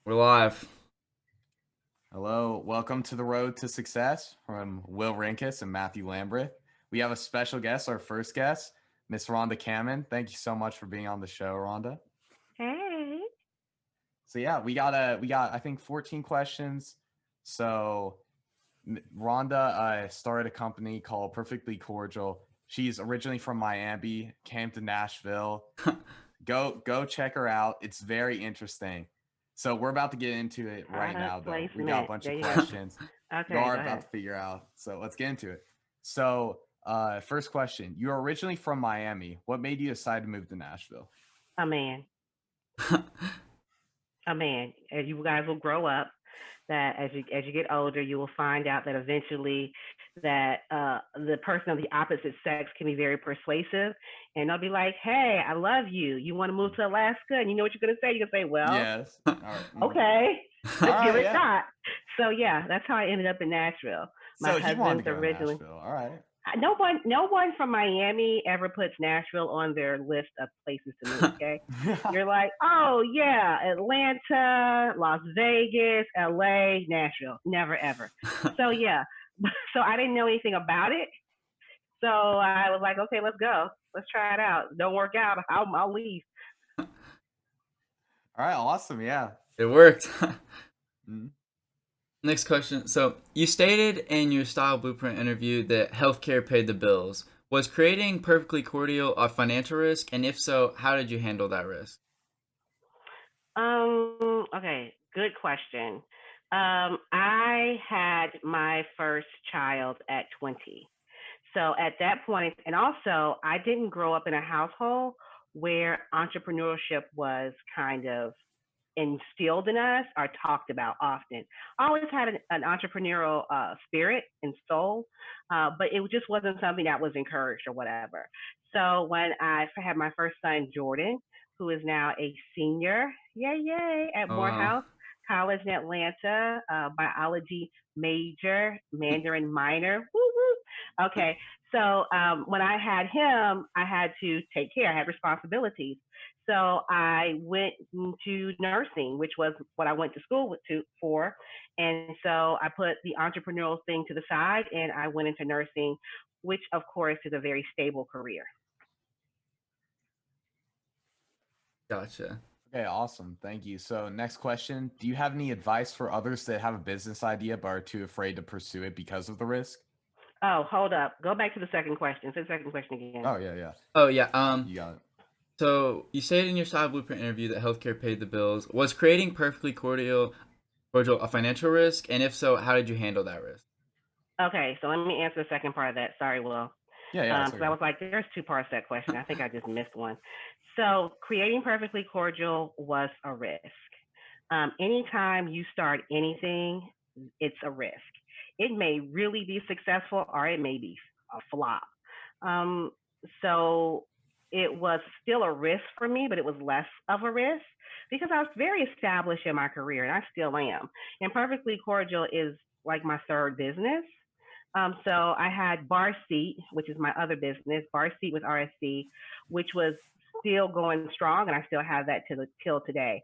We're live. Hello, welcome to the Road to Success from Will Rinkus and Matthew Lambreth. We have a special guest, our first guest, Miss Rhonda Cammon. Thank you so much for being on the show, Rhonda. Hey. So yeah, we got I think 14 questions. So Rhonda started a company called Perfectly Cordial. She's originally from Miami, came to Nashville. Go check her out. It's very interesting. So we're about to get into it right Product now though. We got a placement. bunch There of you go. questions y'all Okay, are go about ahead. to figure out. So let's get into it. So first question. You're originally from Miami. What made you decide to move to Nashville? A man. A man. As you guys will grow up, that as you get older, you will find out that eventually that the person of the opposite sex can be very persuasive, and they'll be like, "Hey, I love you. You want to move to Alaska?" And you know what you're gonna say? You're gonna say, "Well, Yes. All right. okay, All let's give right, it a yeah. shot." So yeah, that's how I ended up in Nashville. My So he wanted husband's to go to originally Nashville. All right. no one from Miami ever puts Nashville on their list of places to move. Okay, you're like, oh yeah, Atlanta, Las Vegas, LA, Nashville, never ever. So yeah, so I didn't know anything about it. So I was like, okay, let's go, let's try it out. Don't work out, I'll leave. All right, awesome. Yeah. It worked. Mhm. Next question. So, you stated in your style blueprint interview that healthcare paid the bills. Was creating Perfectly Cordial a financial risk? And if so, how did you handle that risk? Okay, good question. I had my first child at 20. So at that point, and also I didn't grow up in a household where entrepreneurship was kind of instilled in us or talked about often. I always had an entrepreneurial spirit and soul, but it just wasn't something that was encouraged or whatever. So when I had my first son, Jordan, who is now a senior, yay, yay, at Oh, wow. Morehouse College in Atlanta, biology major, Mandarin minor. Woo woo. Okay, so when I had him, I had to take care. I had responsibilities. So I went into nursing, which was what I went to school for. And so I put the entrepreneurial thing to the side and I went into nursing, which of course is a very stable career. Gotcha. Okay, awesome. Thank you. So next question. Do you have any advice for others that have a business idea but are too afraid to pursue it because of the risk? Oh, hold up. Go back to the second question. Say the second question again. Oh yeah, yeah. Oh, yeah. You got it. So you stated in your style blueprint interview that healthcare paid the bills. Was creating Perfectly Cordial a financial risk? And if so, how did you handle that risk? Okay, so let me answer the second part of that. Sorry, Will. Yeah, yeah, it's Because I okay. was like, there's two parts to that question. I think I just missed one. So creating Perfectly Cordial was a risk. Anytime you start anything, it's a risk. It may really be successful or it may be a flop. Um, so it was still a risk for me, but it was less of a risk because I was very established in my career and I still am. And Perfectly Cordial is like my third business. So I had Bar Seat, which is my other business, Bar Seat with RSC, which was still going strong, and I still have that till today.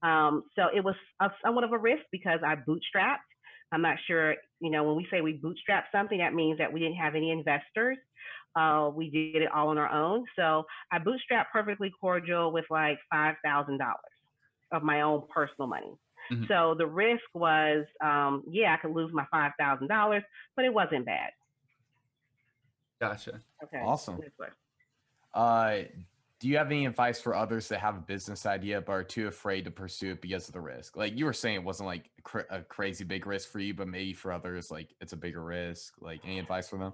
So it was somewhat of a risk because I bootstrapped. I'm not sure, when we say we bootstrap something, that means that we didn't have any investors. We did it all on our own. So I bootstrapped Perfectly Cordial with like $5,000 of my own personal money. Mhm. So the risk was, yeah, I could lose my $5,000, but it wasn't bad. Gotcha. Okay, Awesome. next question. Uh, do you have any advice for others that have a business idea but are too afraid to pursue it because of the risk? Like you were saying, it wasn't like a crazy big risk for you, but maybe for others, like it's a bigger risk. Like any advice for them?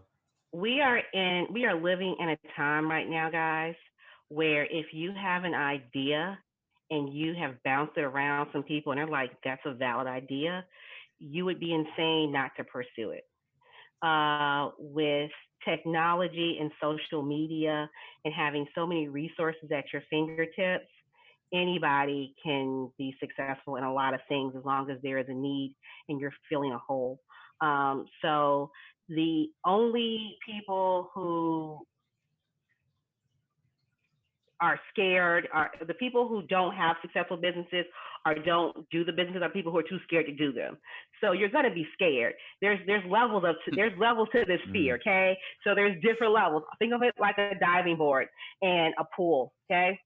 We are living in a time right now, guys, where if you have an idea and you have bounced it around some people and they're like, that's a valid idea, you would be insane not to pursue it. With technology and social media and having so many resources at your fingertips, anybody can be successful in a lot of things as long as there is a need and you're filling a hole. So the only people who are scared, are the people who don't have successful businesses or don't do the businesses are people who are too scared to do them. So you're gonna be scared. There's levels to this fear, okay? So there's different levels. Think of it like a diving board and a pool, okay?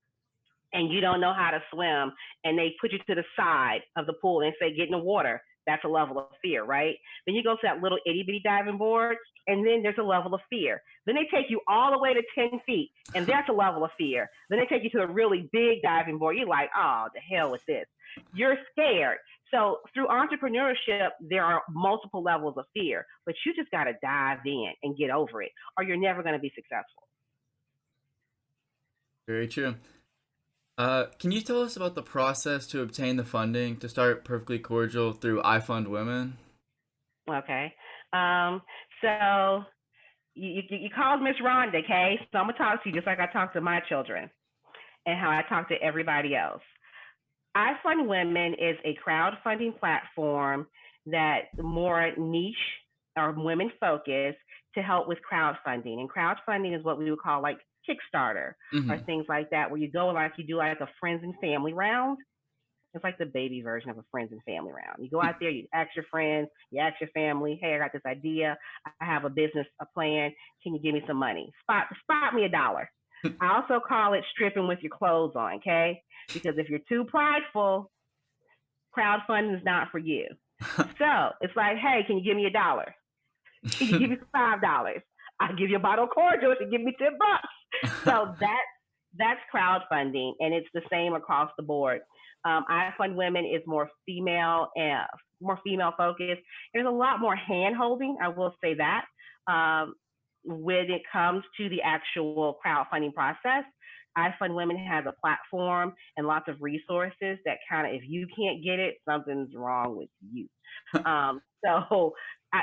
And you don't know how to swim, and they put you to the side of the pool and say, get in the water. That's a level of fear, right? Then you go to that little itty bitty diving board, and then there's a level of fear. Then they take you all the way to 10 feet, and that's a level of fear. Then they take you to a really big diving board. You're like, oh, the hell with this. You're scared. So through entrepreneurship, there are multiple levels of fear, but you just got to dive in and get over it, or you're never going to be successful. Very true. Can you tell us about the process to obtain the funding to start Perfectly Cordial through I Fund Women? Okay. So you called Miss Rhonda, okay? So I'm gonna talk to you just like I talk to my children and how I talk to everybody else. I Fund Women is a crowdfunding platform that's more niche or women focused to help with crowdfunding. And crowdfunding is what we would call like Kickstarter or Mm-hmm. things like that, where you go like you do like a friends and family round. It's like the baby version of a friends and family round. You go out there, you ask your friends, you ask your family, hey, I got this idea. I have a business, a plan. Can you give me some money? Spot me $1. I also call it stripping with your clothes on, okay? Because if you're too prideful, crowdfunding is not for you. So it's like, hey, can you give me $1? Can you give me $5? I'll give you a bottle of cordial if you give me $10. So that's crowdfunding, and it's the same across the board. I Fund Women is more female focused. There's a lot more hand holding. I will say that when it comes to the actual crowdfunding process. I Fund Women has a platform and lots of resources that kind of, if you can't get it, something's wrong with you. So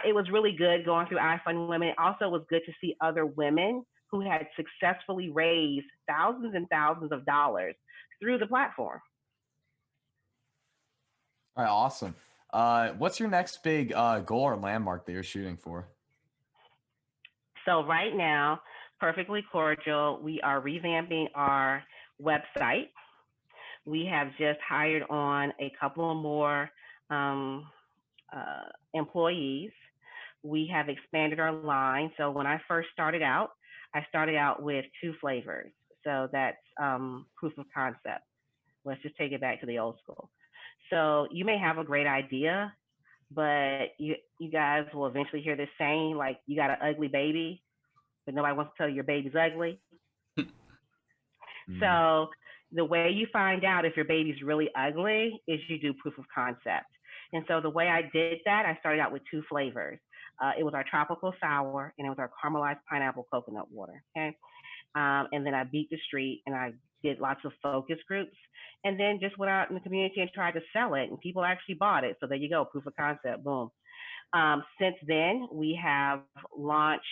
it was really good going through I Fund Women. It also was good to see other women who had successfully raised thousands and thousands of dollars through the platform. All right, awesome. What's your next big goal or landmark that you're shooting for? So right now, Perfectly Cordial, we are revamping our website. We have just hired on a couple of more employees. We have expanded our line. So when I first started out, I started out with 2 flavors. So that's proof of concept. Let's just take it back to the old school. So you may have a great idea, but you guys will eventually hear this saying, like, you got an ugly baby, but nobody wants to tell you your baby's ugly. So the way you find out if your baby's really ugly is you do proof of concept. And so the way I did that, I started out with 2 flavors. It was our tropical sour, and it was our caramelized pineapple coconut water. Okay. And then I beat the street, and I did lots of focus groups, and then just went out in the community and tried to sell it, and people actually bought it. So there you go, proof of concept, boom. Since then, we have launched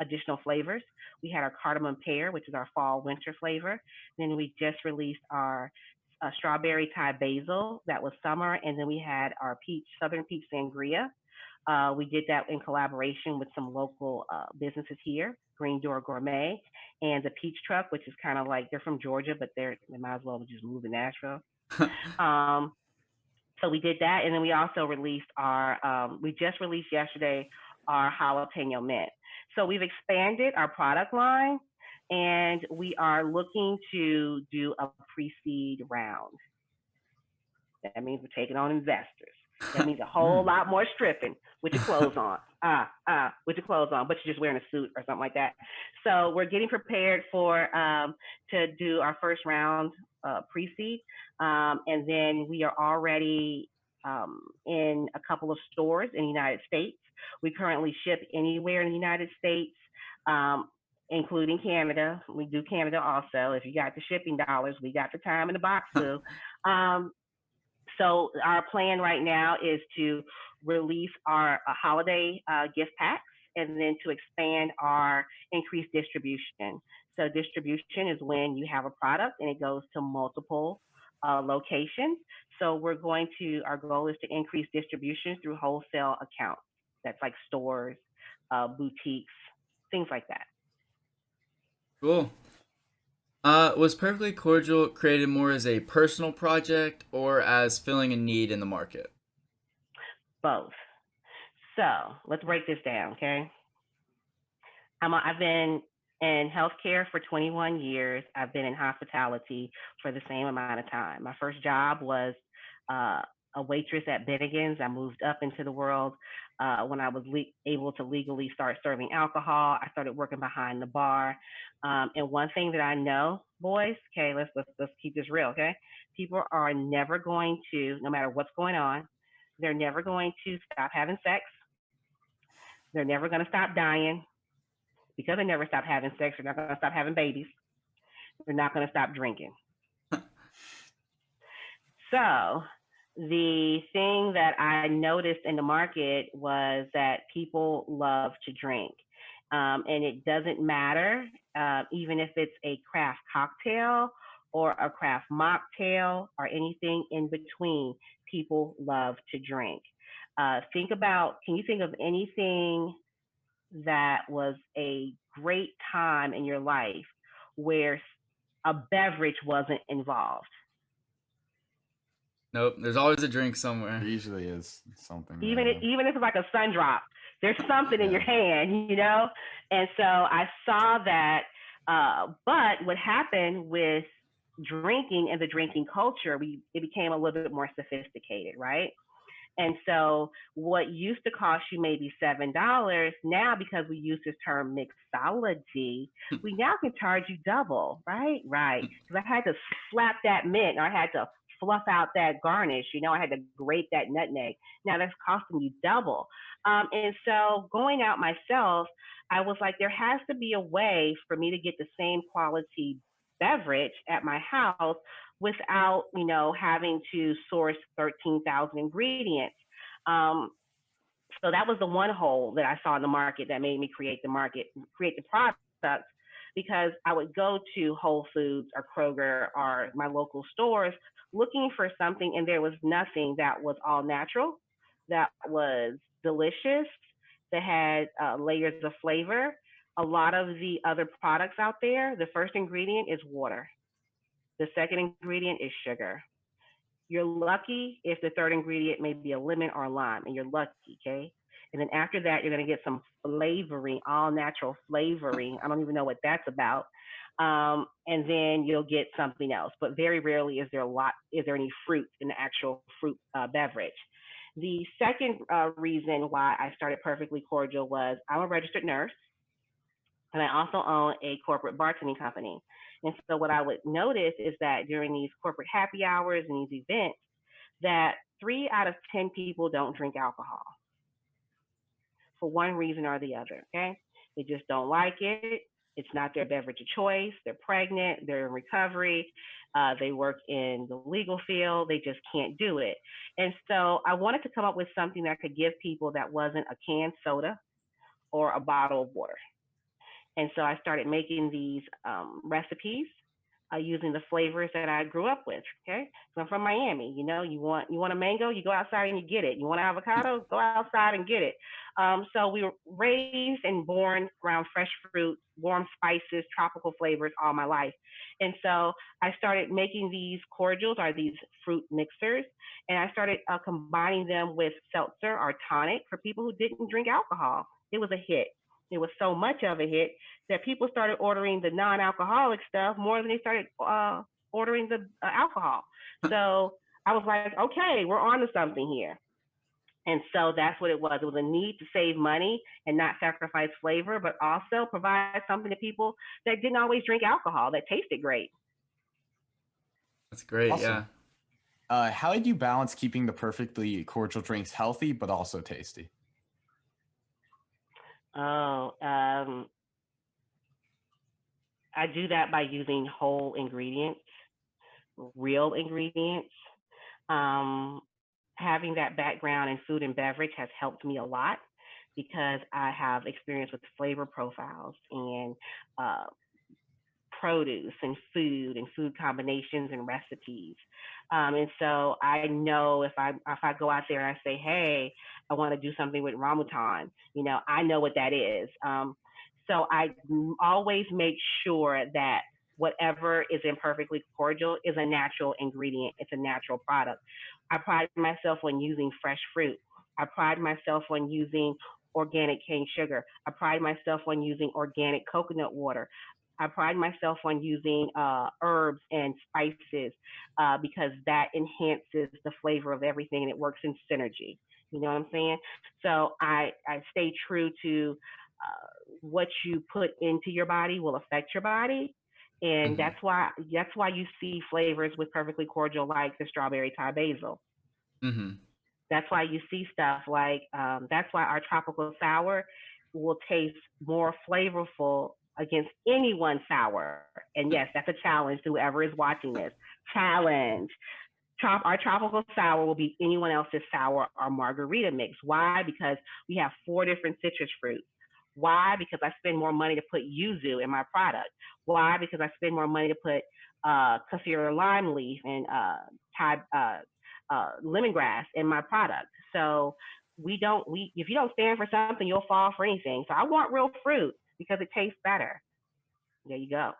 additional flavors. We had our cardamom pear, which is our fall winter flavor. Then we just released our strawberry Thai basil, that was summer, and then we had our southern peach sangria. We did that in collaboration with some local businesses here, Green Door Gourmet, and the Peach Truck, which is kind of like, they're from Georgia, but they might as well just move to Nashville. So we did that, and then we also released we just released yesterday our jalapeno mint. So we've expanded our product line, and we are looking to do a pre-seed round. That means we're taking on investors. That means a whole lot more stripping with your clothes on. With your clothes on, but you're just wearing a suit or something like that. So we're getting prepared for to do our first round pre-seed, and then we are already in a couple of stores in the United States. We currently ship anywhere in the United States, including Canada. We do Canada also. If you got the shipping dollars, we got the time in the box too. So our plan right now is to release our holiday gift packs, and then to expand our increased distribution. So distribution is when you have a product and it goes to multiple locations. So our goal is to increase distribution through wholesale accounts. That's like stores, boutiques, things like that. Cool. Was Perfectly Cordial created more as a personal project or as filling a need in the market? Both. So let's break this down, okay? I've been in healthcare for 21 years. I've been in hospitality for the same amount of time. My first job was uh, a waitress at Bennigan's. I moved up into the world when I was able to legally start serving alcohol. I started working behind the bar. And one thing that I know, boys, okay, let's keep this real, okay? People are never going to, no matter what's going on, they're never going to stop having sex. They're never going to stop dying because they never stop having sex. They're not going to stop having babies. They're not going to stop drinking. So the thing that I noticed in the market was that people love to drink. And it doesn't matter, even if it's a craft cocktail or a craft mocktail or anything in between, people love to drink. Can you think of anything that was a great time in your life where a beverage wasn't involved? Nope. There's always a drink There somewhere. usually is something Even there. even if it's like a sun drop, there's something in your Yeah. hand, you know. And so I saw that. But what happened with drinking and the drinking culture, it became a little bit more sophisticated, right? And so what used to cost you maybe $7, now because we use this term mixology, we now can charge you double, right? Right. Because I had to slap that mint, or I had to fluff out that garnish, I had to grate that nutmeg. Now that's costing you double. And so going out myself, I was like, there has to be a way for me to get the same quality beverage at my house without, having to source 13,000 ingredients. Um, so that was the one hole that I saw in the market that made me create the product, because I would go to Whole Foods or Kroger or my local stores looking for something, and there was nothing that was all natural, that was delicious, that had layers of flavor. A lot of the other products out there, the first ingredient is water. The second ingredient is sugar. You're lucky if the third ingredient may be a lemon or a lime, and you're lucky, okay? And then after that, you're gonna get some flavoring, all natural flavoring. I don't even know what that's about. And then you'll get something else. But very rarely is there any fruit in the actual fruit beverage. The second reason why I started Perfectly Cordial was I'm a registered nurse, and I also own a corporate bartending company. And so what I would notice is that during these corporate happy hours and these events, that 3 out of 10 people don't drink alcohol for one reason or the other. Okay. They just don't like it. It's not their beverage of choice. They're pregnant. They're in recovery. They work in the legal field. They just can't do it. And so I wanted to come up with something that could give people that wasn't a canned soda or a bottle of water. And so I started making these recipes using the flavors that I grew up with. Okay, so I'm from Miami. You want a mango, you go outside and you get it. You want an avocado, go outside and get it. So we were raised and born around fresh fruit, warm spices, tropical flavors all my life. And so I started making these cordials, or these fruit mixers, and I started combining them with seltzer or tonic for people who didn't drink alcohol. It was a hit. It was so much of a hit that people started ordering the non-alcoholic stuff more than they started ordering the alcohol. So I was like, okay, we're on to something here. And so that's what it was. It was a need to save money and not sacrifice flavor, but also provide something to people that didn't always drink alcohol that tasted great. That's great. Awesome. Yeah. How did you balance keeping the Perfectly Cordial drinks healthy but also tasty? Oh, I do that by using whole ingredients, real ingredients. Um, Having that background in food and beverage has helped me a lot because I have experience with flavor profiles and uh, produce and food combinations and recipes. And so I know if I go out there and I say, hey, I want to do something with rambutan, I know what that is. So I always make sure that whatever is in Perfectly Cordial is a natural ingredient. It's a natural product. I pride myself on using fresh fruit. I pride myself on using organic cane sugar. I pride myself on using organic coconut water. I pride myself on using herbs and spices because that enhances the flavor of everything and it works in synergy. You know what I'm saying? So I stay true to what you put into your body will affect your body. And Hmm. that's why you see flavors with Perfectly Cordial like the strawberry Thai basil. Hmm. That's why you see stuff like that's why our tropical sour will taste more flavorful against anyone's sour. And yes, that's a challenge to whoever is watching this. Challenge. Our tropical sour will be anyone else's sour or margarita mix. Why? Because we have 4 different citrus fruits. Why? Because I spend more money to put yuzu in my product. Why? Because I spend more money to put kaffir lime leaf and Thai lemongrass in my product. So we if you don't stand for something, you'll fall for anything. So I want real fruit because it tastes better. There you go.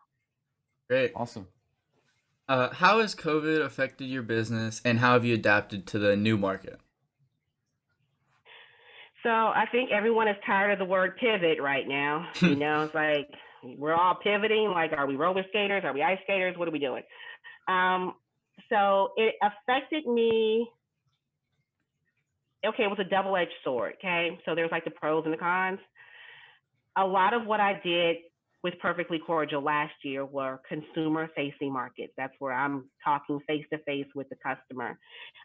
Great. Awesome. How has COVID affected your business, and how have you adapted to the new market? So I think everyone is tired of the word pivot right now. You know, it's like we're all pivoting. Like, are we roller skaters? Are we ice skaters? What are we doing? Um, so it affected me. Okay, it was a double-edged sword. Okay, so there's like the pros and the cons. A lot of what I did with Perfectly Cordial last year were consumer facing markets. That's where I'm talking face to face with the customer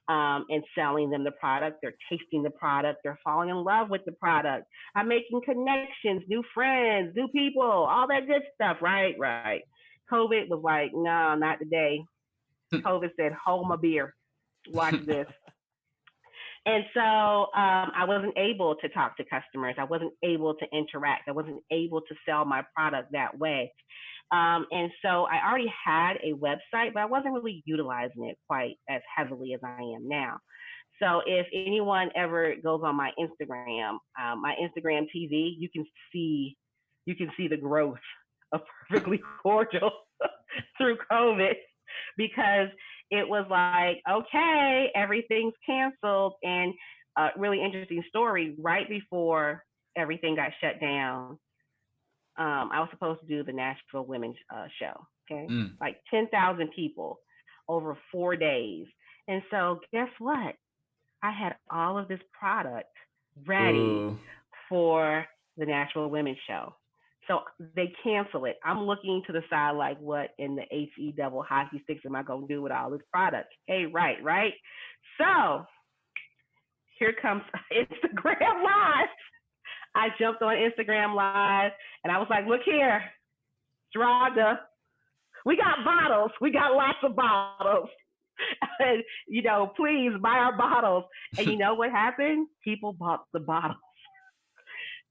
and selling them the product. They're tasting the product. They're falling in love with the product. I'm making connections, new friends, new people, all that good stuff. Right, right. COVID was like, no, not today. COVID said, hold my beer. Watch this. And so I wasn't able to talk to customers. I wasn't able to interact. I wasn't able to sell my product that way. And so I already had a website, but I wasn't really utilizing it quite as heavily as I am now. So if anyone ever goes on my Instagram TV, you can see the growth of Perfectly Cordial through COVID because it was like, okay, everything's canceled. And a really interesting story right before everything got shut down, I was supposed to do the Nashville Women's Show. Okay, Mm. like 10,000 people over 4 days. And so, guess what? I had all of this product ready Ooh. for the Nashville Women's Show. So they cancel it. I'm looking to the side like, what in the HE double hockey sticks am I going to do with all this product? Hey, right, right. So here comes Instagram Live. I jumped on Instagram Live and I was like, look here, Rhonda, we got bottles. We got lots of bottles. And, please buy our bottles. And you know what happened? People bought the bottles.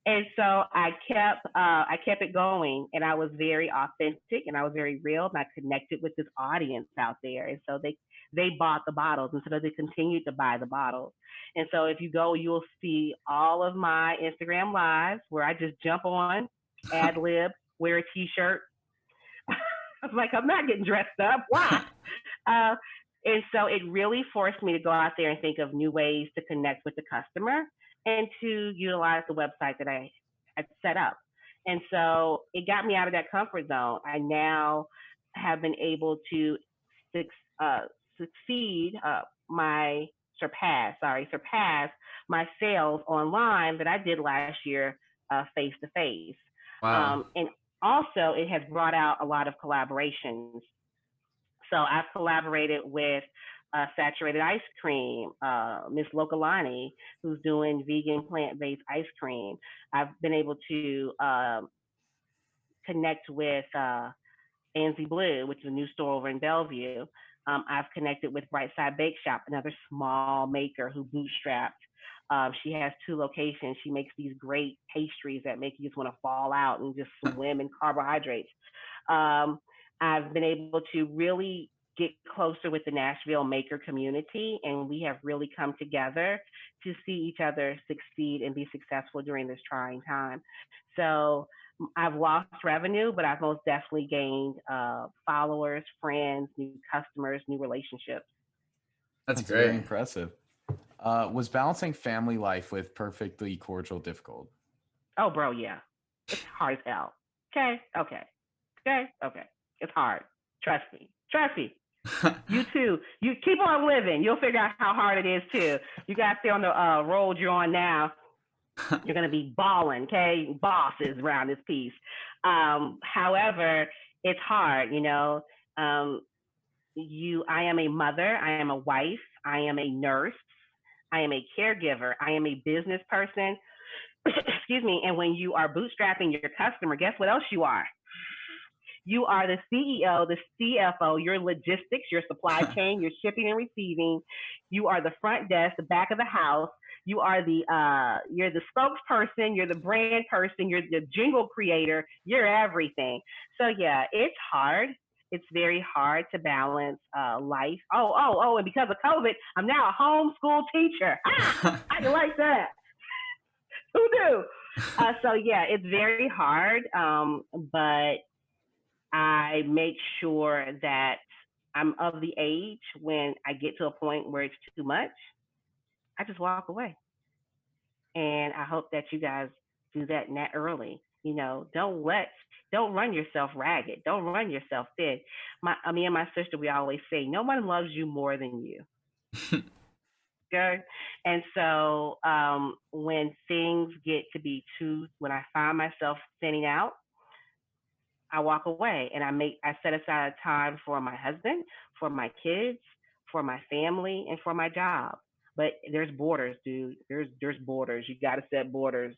And so I kept it going, and I was very authentic, and I was very real, and I connected with this audience out there, and so they bought the bottles, and so they continued to buy the bottles. And so if you go, you'll see all of my Instagram lives where I just jump on, ad lib, wear a T-shirt. I was like, I'm not getting dressed up. Why? Uh, and so it really forced me to go out there and think of new ways to connect with the customer and to utilize the website that I had set up. And so it got me out of that comfort zone. I now have been able to uh, succeed surpass my sales online that I did last year face to face. Wow. And also, it has brought out a lot of collaborations. So I've collaborated with Saturated Ice Cream, Miss Lokalani, who's doing vegan plant-based ice cream. I've been able to connect with Anzi Blue, which is a new store over in Bellevue. I've connected with Brightside Bake Shop, another small maker who bootstrapped. She has 2 locations. She makes these great pastries that make you just want to fall out and just swim in carbohydrates. Um, I've been able to really get closer with the Nashville maker community, and we have really come together to see each other succeed and be successful during this trying time. So I've lost revenue, but I've most definitely gained followers, friends, new customers, new relationships. That's That's very great. impressive. Was balancing family life with Perfectly Cordial difficult? Oh, bro, yeah, it's hard as hell. Okay, okay, okay, okay. It's hard. Trust me. Trust me. You too. You keep on living. You'll figure out how hard it is too. You guys stay on the road you're on now. You're gonna be balling, okay? Bosses around this piece. However, it's hard, you know. Um, I am a mother, I am a wife, I am a nurse, I am a caregiver, I am a business person. Excuse me. And when you are bootstrapping your customer, guess what else you are? You are the CEO, the CFO, your logistics, your supply chain, your shipping and receiving. You are the front desk, the back of the house. You are you're the spokesperson, you're the brand person, you're the jingle creator, you're everything. So yeah, it's hard. It's very hard to balance life. And because of COVID, I'm now a homeschool teacher. I can like that. Who knew? So yeah, it's very hard. But I make sure that I'm of the age when I get to a point where it's too much, I just walk away. And I hope that you guys do that net early. You know, don't run yourself ragged. Don't run yourself thin. Me and my sister, we always say, no one loves you more than you. Okay. And so when things get to be when I find myself thinning out, I walk away and I set aside time for my husband, for my kids, for my family, and for my job. But there's borders, dude. There's borders. You got to set borders.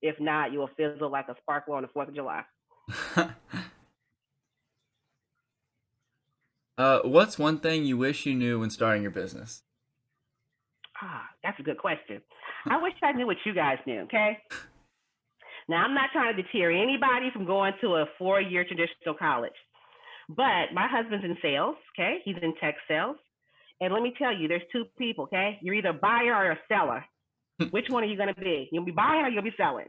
If not, you will fizzle like a sparkler on the 4th of July. What's one thing you wish you knew when starting your business? That's a good question. I wish I knew what you guys knew. Okay. Now I'm not trying to deter anybody from going to a 4-year traditional college, but my husband's in sales. Okay, he's in tech sales. And let me tell you, there's two people, okay? You're either a buyer or a seller. Which one are you going to be? You'll be buying or you'll be selling.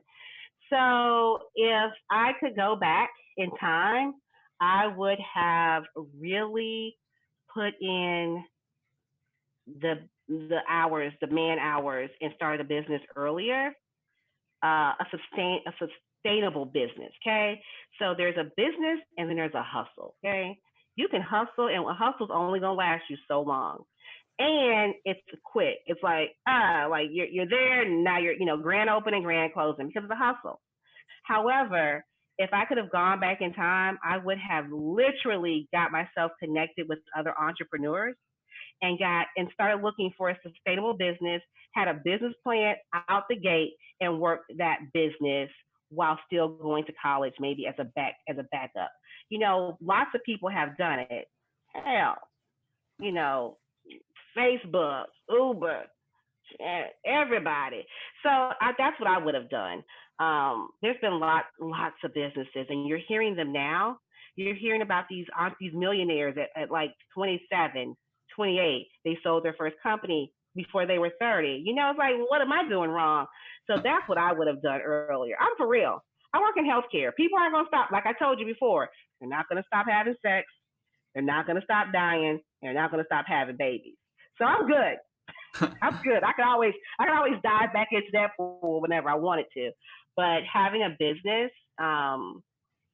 So if I could go back in time, I would have really put in the hours, the man hours, and started a business earlier. A sustainable business, okay? So there's a business and then there's a hustle, okay? You can hustle, and a hustle's only gonna last you so long. And it's quick. It's like you're there, and now you're grand opening, grand closing because of the hustle. However, if I could have gone back in time, I would have literally got myself connected with other entrepreneurs and started looking for a sustainable business, had a business plan out the gate, and worked that business while still going to college, maybe as a backup. Lots of people have done it. Hell, you know, Facebook, Uber, everybody. So that's what I would have done. There's been lots of businesses, and you're hearing them now. You're hearing about these millionaires at like 27, 28. They sold their first company before they were 30. It's like, what am I doing wrong? So that's what I would have done earlier. I'm for real. I work in healthcare. People aren't going to stop. Like I told you before, they're not going to stop having sex. They're not going to stop dying. They're not going to stop having babies. So I'm good. I'm good. I can always dive back into that pool whenever I wanted to. But having a business,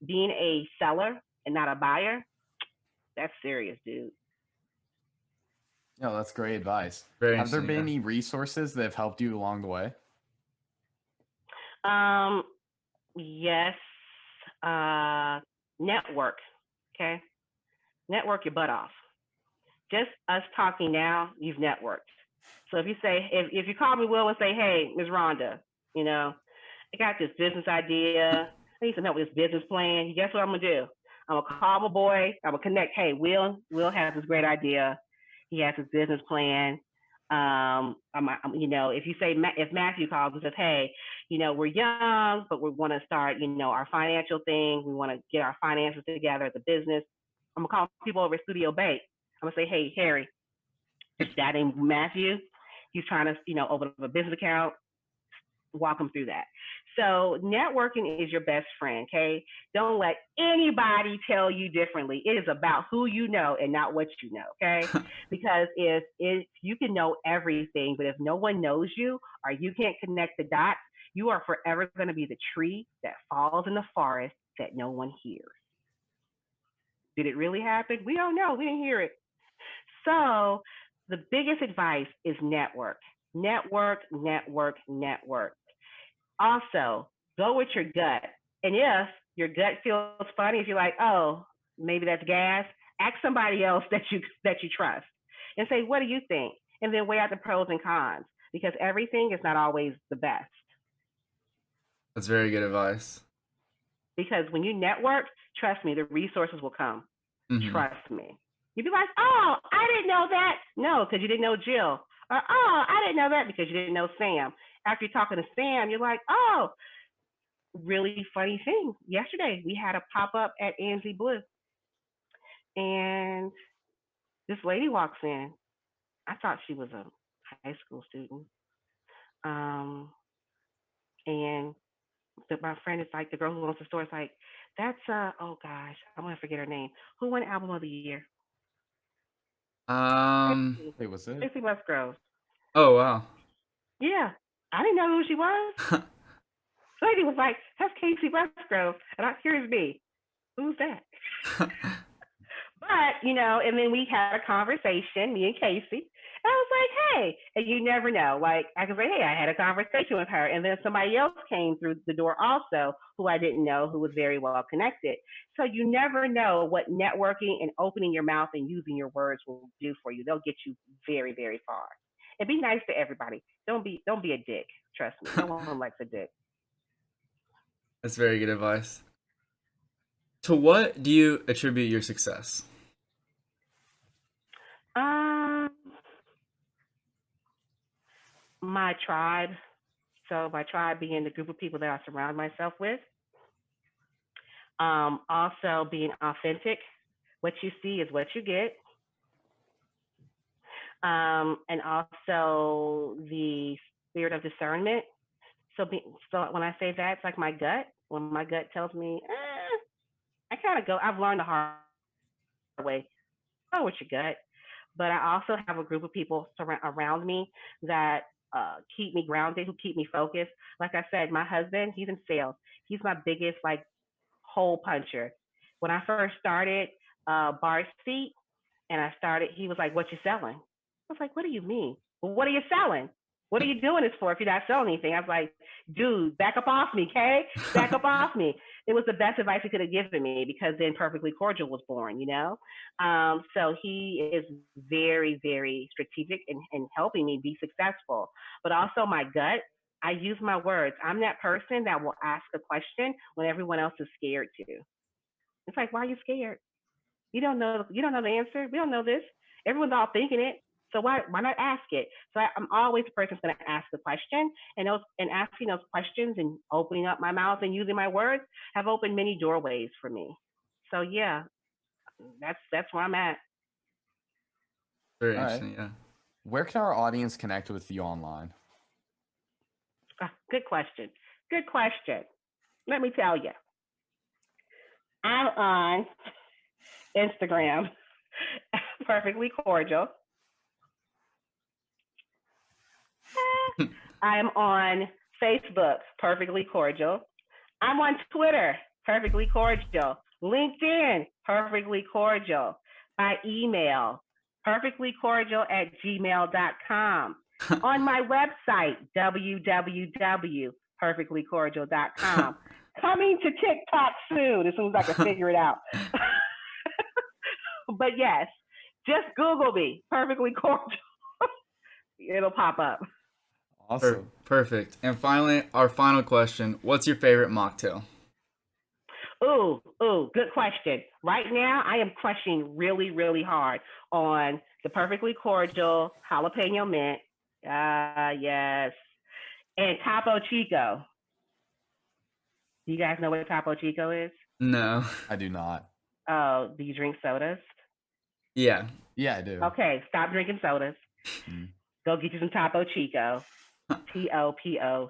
being a seller and not a buyer, that's serious, dude. No, that's great advice. Very Have there been interesting. any resources that have helped you along the way? Yes. Network. Okay. Network your butt off. Just us talking now, you've networked. So if you say, if you call me Will and say, hey, Ms. Rhonda, I got this business idea. I need some help with this business plan. Guess what I'm gonna do? I'm gonna call my boy. I'm gonna connect. Hey, Will has this great idea. He has his business plan. If Matthew calls and says, hey, we're young, but we want to start, our financial thing. We want to get our finances together as a business. I'm gonna call people over at Studio Bank. I'm gonna say, hey, Harry, this guy named Matthew, he's trying to, open up a business account. Walk them through that. So networking is your best friend, okay? Don't let anybody tell you differently. It is about who you know and not what you know, okay? Because if you can know everything, but if no one knows you or you can't connect the dots, you are forever going to be the tree that falls in the forest that no one hears. Did it really happen? We don't know. We didn't hear it. So the biggest advice is network. Network, network, network. Also, go with your gut. And if your gut feels funny, if you're like, oh, maybe that's gas, ask somebody else that you trust and say, what do you think? And then weigh out the pros and cons because everything is not always the best. That's very good advice. Because when you network, trust me, the resources will come. Mm-hmm. Trust me. You'd be like, oh, I didn't know that. No, because you didn't know Jill. Or, oh, I didn't know that because you didn't know Sam. After you're talking to Sam, you're like, oh, really funny thing. Yesterday, we had a pop up at ANZ Blue, and this lady walks in. I thought she was a high school student. And my friend is like, the girl who owns the store is like, that's, oh gosh, I'm going to forget her name. Who won Album of the Year? Wait, was it? Casey Musgrove. Oh, wow. Yeah. I didn't know who she was. Lady was like, that's Casey Musgrove. And here's me. Who's that? But, and then we had a conversation, me and Casey. And I was like, hey, and you never know. Like, I could say, hey, I had a conversation with her. And then somebody else came through the door also who I didn't know, who was very well connected. So you never know what networking and opening your mouth and using your words will do for you. They'll get you very, very far. And be nice to everybody. Don't be a dick. Trust me. No one likes a dick. That's very good advice. To what do you attribute your success? My tribe. So my tribe being the group of people that I surround myself with. Also being authentic. What you see is what you get. And also the spirit of discernment. So when I say that, it's like my gut. When my gut tells me, I kind of go. I've learned the hard way. Go with your gut. But I also have a group of people around me that keep me grounded, who keep me focused. Like I said, my husband, he's in sales. He's my biggest hole puncher. When I first started Bar Seat, he was like, "What you selling?" I was like, "What do you mean? Well, what are you selling? What are you doing this for if you're not selling anything?" I was like, "Dude, back up off me, okay? Back up off me." It was the best advice he could have given me because then Perfectly Cordial was born. So he is very, very strategic in helping me be successful. But also my gut, I use my words. I'm that person that will ask a question when everyone else is scared to. It's like, why are you scared? You don't know the answer. We don't know this. Everyone's all thinking it. So why not ask it? So I'm always the person that's going to ask the question, and asking those questions and opening up my mouth and using my words have opened many doorways for me. So yeah, that's where I'm at. Very All right. interesting, yeah. Where can our audience connect with you online? Good question. Good question. Let me tell you. I'm on Instagram, Perfectly Cordial. I am on Facebook, Perfectly Cordial. I'm on Twitter, Perfectly Cordial. LinkedIn, Perfectly Cordial. By email, perfectlycordial@gmail.com. On my website, www.perfectlycordial.com. Coming to TikTok soon, as soon as I can figure it out. But yes, just Google me, Perfectly Cordial. It'll pop up. Awesome. Perfect. And finally, our final question. What's your favorite mocktail? Ooh, good question. Right now, I am crushing really, really hard on the Perfectly Cordial Jalapeno Mint. Yes. And Topo Chico. Do you guys know what Topo Chico is? No. I do not. Oh, do you drink sodas? Yeah. Yeah, I do. Okay, stop drinking sodas. Mm. Go get you some Topo Chico. Topochico.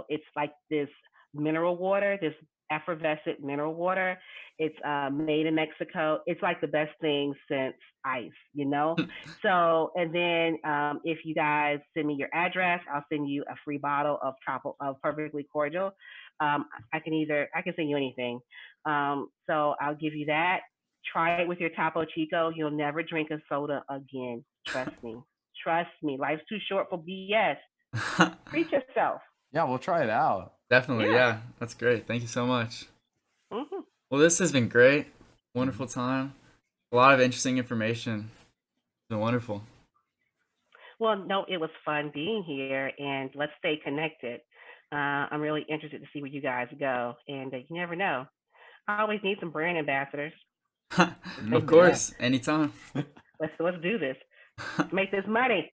It's like this mineral water, this effervescent mineral water. It's made in Mexico. It's like the best thing since ice, you know? So, and then if you guys send me your address, I'll send you a free bottle of Perfectly Cordial. I can send you anything. So I'll give you that. Try it with your Topo Chico. You'll never drink a soda again. Trust me. Trust me. Life's too short for BS. Treat yourself. Yeah, we'll try it out. Definitely, Yeah. yeah. That's great. Thank you so much. Hmm. Well, this has been great. Wonderful Mm-hmm. time. A lot of interesting information. It's been wonderful. Well, no, it was fun being here, and let's stay connected. I'm really interested to see where you guys go, and you never know. I always need some brand ambassadors. Let's Of make this. Yeah. course, anytime. Let's do this. Let's make this money.